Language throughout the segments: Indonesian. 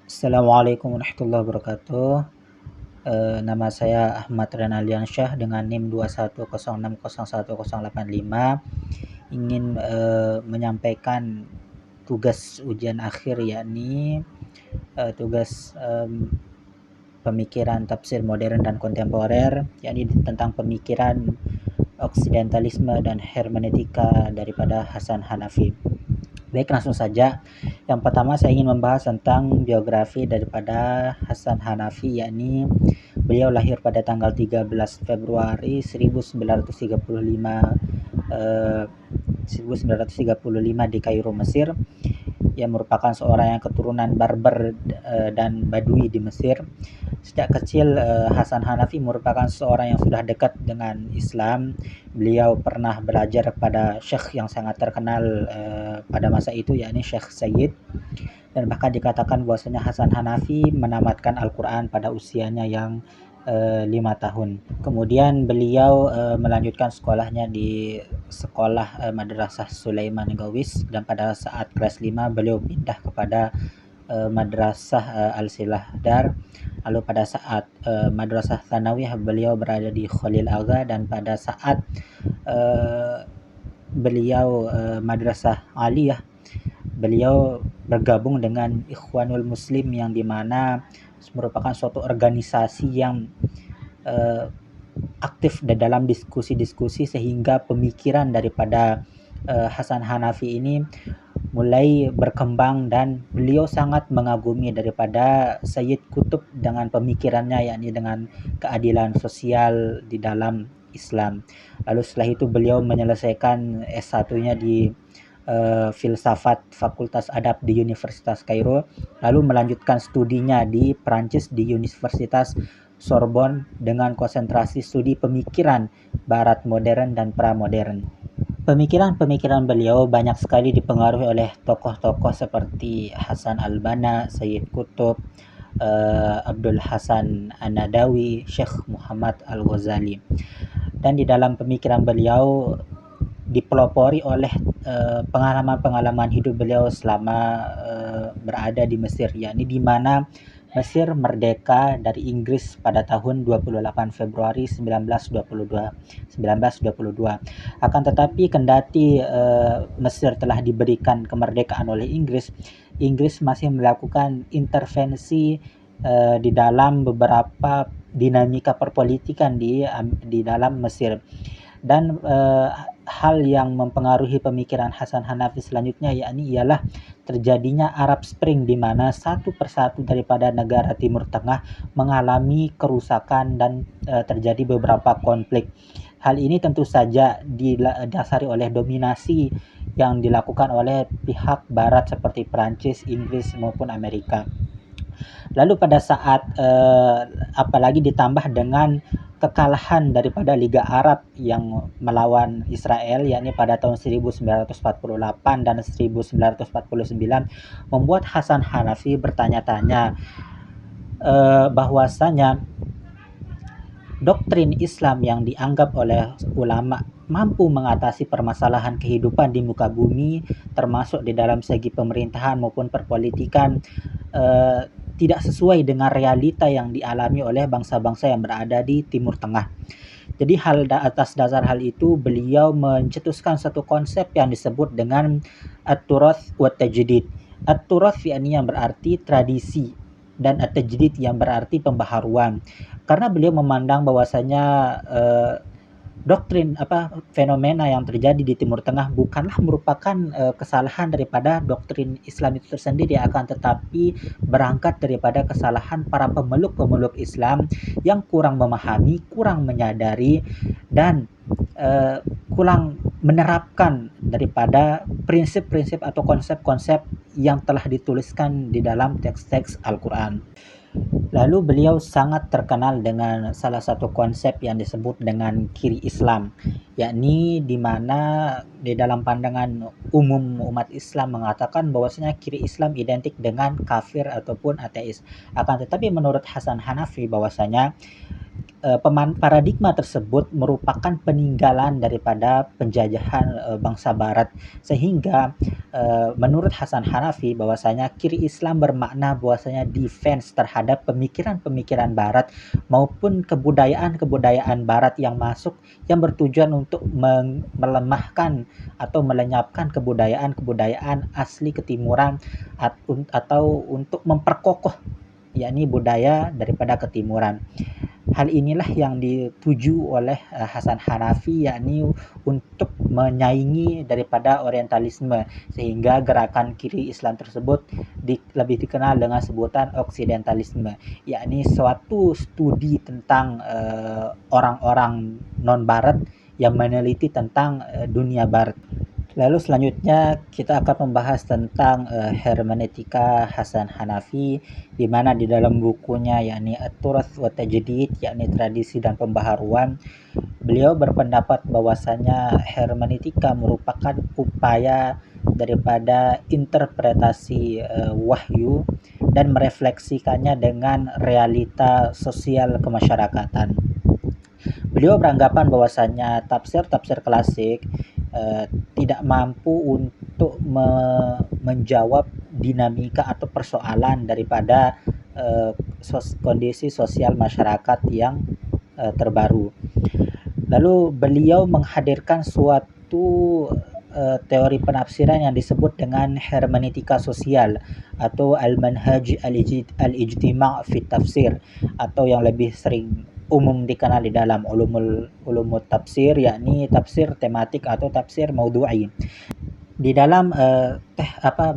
Assalamualaikum warahmatullahi wabarakatuh. Nama saya Ahmad Renaldiansyah dengan NIM 210601085. Ingin menyampaikan tugas ujian akhir, yakni tugas pemikiran tafsir modern dan kontemporer, yakni tentang pemikiran oksidentalisme dan hermeneutika daripada Hasan Hanafi. Baik, langsung saja. Yang pertama saya ingin membahas tentang biografi daripada Hasan Hanafi, yakni beliau lahir pada tanggal 13 Februari 1935 di Kairo, Mesir. Ia merupakan seorang yang keturunan Berber dan Badui di Mesir. Sejak kecil Hasan Hanafi merupakan seorang yang sudah dekat dengan Islam. Beliau pernah belajar pada syekh yang sangat terkenal pada masa itu, yakni Syekh Sayyid, dan bahkan dikatakan bahwasanya Hasan Hanafi menamatkan Al-Quran pada usianya yang 5 tahun. Kemudian beliau melanjutkan sekolahnya di sekolah Madrasah Sulaiman Gawis, dan pada saat kelas 5 beliau pindah kepada Madrasah Al-Silah Dar. Lalu pada saat Madrasah Tsanawiyah beliau berada di Khalil Agha, dan pada saat beliau Madrasah Aliyah beliau bergabung dengan Ikhwanul Muslim, yang dimana merupakan suatu organisasi yang aktif dalam diskusi-diskusi, sehingga pemikiran daripada Hasan Hanafi ini mulai berkembang, dan beliau sangat mengagumi daripada Sayyid Qutb dengan pemikirannya, yakni dengan keadilan sosial di dalam Islam. Lalu setelah itu beliau menyelesaikan S1-nya di filsafat Fakultas Adab di Universitas Kairo, lalu melanjutkan studinya di Prancis di Universitas Sorbonne dengan konsentrasi studi pemikiran barat modern dan pramodern. Pemikiran-pemikiran beliau banyak sekali dipengaruhi oleh tokoh-tokoh seperti Hasan al-Banna, Sayyid Qutb, Abdul Hasan An-Nadawi, Syekh Muhammad Al-Ghazali. Dan di dalam pemikiran beliau dipelopori oleh pengalaman-pengalaman hidup beliau selama berada di Mesir, yakni di mana Mesir merdeka dari Inggris pada tahun 28 Februari 1922. Akan tetapi kendati Mesir telah diberikan kemerdekaan oleh Inggris, Inggris masih melakukan intervensi di dalam beberapa dinamika perpolitikan di dalam Mesir. Dan hal yang mempengaruhi pemikiran Hasan Hanafi selanjutnya ialah terjadinya Arab Spring, di mana satu persatu daripada negara Timur Tengah mengalami kerusakan dan terjadi beberapa konflik. Hal ini tentu saja didasari oleh dominasi yang dilakukan oleh pihak barat seperti Prancis, Inggris maupun Amerika. Lalu pada saat apalagi ditambah dengan kekalahan daripada Liga Arab yang melawan Israel, yakni pada tahun 1948 dan 1949, membuat Hasan Hanafi bertanya-tanya bahwasanya doktrin Islam yang dianggap oleh ulama mampu mengatasi permasalahan kehidupan di muka bumi, termasuk di dalam segi pemerintahan maupun perpolitikan, tidak sesuai dengan realita yang dialami oleh bangsa-bangsa yang berada di Timur Tengah. Jadi atas dasar hal itu beliau mencetuskan satu konsep yang disebut dengan at-turath wa tajdid. At-turath yang berarti tradisi, dan at-tajdid yang berarti pembaharuan. Karena beliau memandang bahwasanya doktrin fenomena yang terjadi di Timur Tengah bukanlah merupakan kesalahan daripada doktrin Islam itu tersendiri, akan tetapi berangkat daripada kesalahan para pemeluk-pemeluk Islam yang kurang memahami, kurang menyadari, dan kurang menerapkan daripada prinsip-prinsip atau konsep-konsep yang telah dituliskan di dalam teks-teks Al-Quran. Lalu beliau sangat terkenal dengan salah satu konsep yang disebut dengan kiri Islam, yakni di mana di dalam pandangan umum umat Islam mengatakan bahwasanya kiri Islam identik dengan kafir ataupun ateis. Akan tetapi menurut Hasan Hanafi bahwasanya paradigma tersebut merupakan peninggalan daripada penjajahan bangsa barat, sehingga menurut Hasan Hanafi bahwasanya kiri Islam bermakna bahwasanya defense terhadap pemikiran-pemikiran barat maupun kebudayaan-kebudayaan barat yang masuk yang bertujuan untuk melemahkan atau melenyapkan kebudayaan-kebudayaan asli ketimuran atau untuk memperkokoh yakni budaya daripada ketimuran. Hal inilah yang dituju oleh Hasan Hanafi, yakni untuk menyaingi daripada orientalisme, sehingga gerakan kiri Islam tersebut lebih dikenal dengan sebutan oksidentalisme, yakni suatu studi tentang orang-orang non-barat yang meneliti tentang dunia barat. Lalu selanjutnya kita akan membahas tentang hermeneutika Hasan Hanafi, di mana di dalam bukunya yakni At-Turath wa Tajdid, yakni tradisi dan pembaharuan, beliau berpendapat bahwasanya hermeneutika merupakan upaya daripada interpretasi wahyu dan merefleksikannya dengan realita sosial kemasyarakatan. Beliau beranggapan bahwasanya tafsir-tafsir klasik tidak mampu untuk menjawab dinamika atau persoalan daripada kondisi sosial masyarakat yang terbaru. Lalu beliau menghadirkan suatu teori penafsiran yang disebut dengan hermeneutika sosial atau al-manhaj al-ijtima' fi tafsir, atau yang lebih sering umum dikenal di dalam ulumul tafsir, yakni tafsir tematik atau tafsir maudhu'i. Di dalam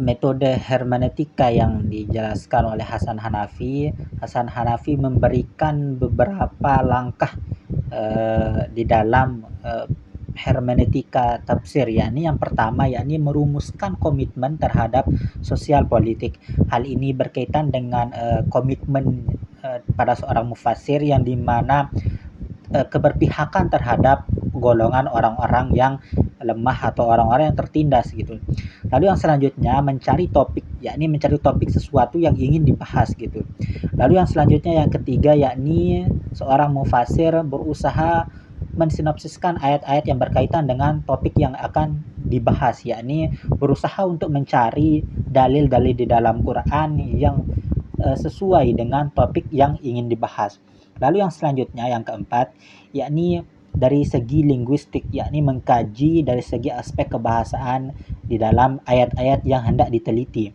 metode hermeneutika yang dijelaskan oleh Hasan Hanafi memberikan beberapa langkah di dalam hermeneutika tafsir, yakni yang pertama yakni merumuskan komitmen terhadap sosial politik. Hal ini berkaitan dengan komitmen pada seorang mufassir yang dimana keberpihakan terhadap golongan orang-orang yang lemah atau orang-orang yang tertindas gitu. Lalu yang selanjutnya mencari topik, yakni mencari topik sesuatu yang ingin dibahas gitu. Lalu yang selanjutnya yang ketiga yakni seorang mufassir berusaha mensinopsiskan ayat-ayat yang berkaitan dengan topik yang akan dibahas, yakni berusaha untuk mencari dalil-dalil di dalam Quran yang sesuai dengan topik yang ingin dibahas. Lalu yang selanjutnya yang keempat yakni dari segi linguistik, yakni mengkaji dari segi aspek kebahasaan di dalam ayat-ayat yang hendak diteliti.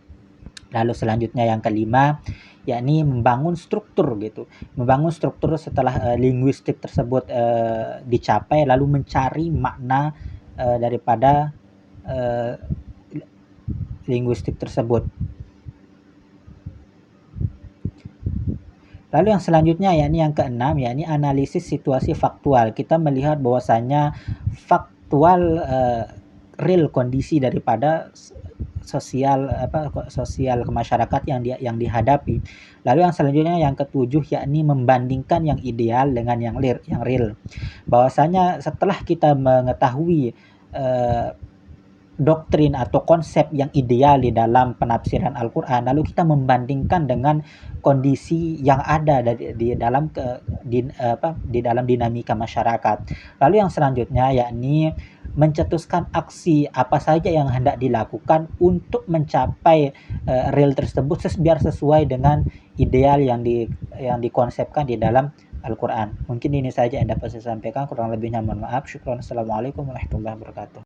Lalu selanjutnya yang kelima yakni membangun struktur gitu. Membangun struktur setelah linguistik tersebut dicapai, lalu mencari makna daripada linguistik tersebut. Lalu yang selanjutnya yakni yang keenam yakni analisis situasi faktual. Kita melihat bahwasanya faktual real kondisi daripada sosial masyarakat yang dihadapi. Lalu yang selanjutnya yang ketujuh yakni membandingkan yang ideal dengan yang real. Bahwasanya setelah kita mengetahui doktrin atau konsep yang ideal di dalam penafsiran Al-Quran, lalu kita membandingkan dengan kondisi yang ada di dalam dinamika masyarakat. Lalu yang selanjutnya yakni mencetuskan aksi apa saja yang hendak dilakukan untuk mencapai real tersebut biar sesuai dengan ideal yang dikonsepkan di dalam Al-Quran. Mungkin ini saja yang dapat saya sampaikan, kurang lebihnya mohon maaf. Syukran. Assalamualaikum warahmatullahi wabarakatuh.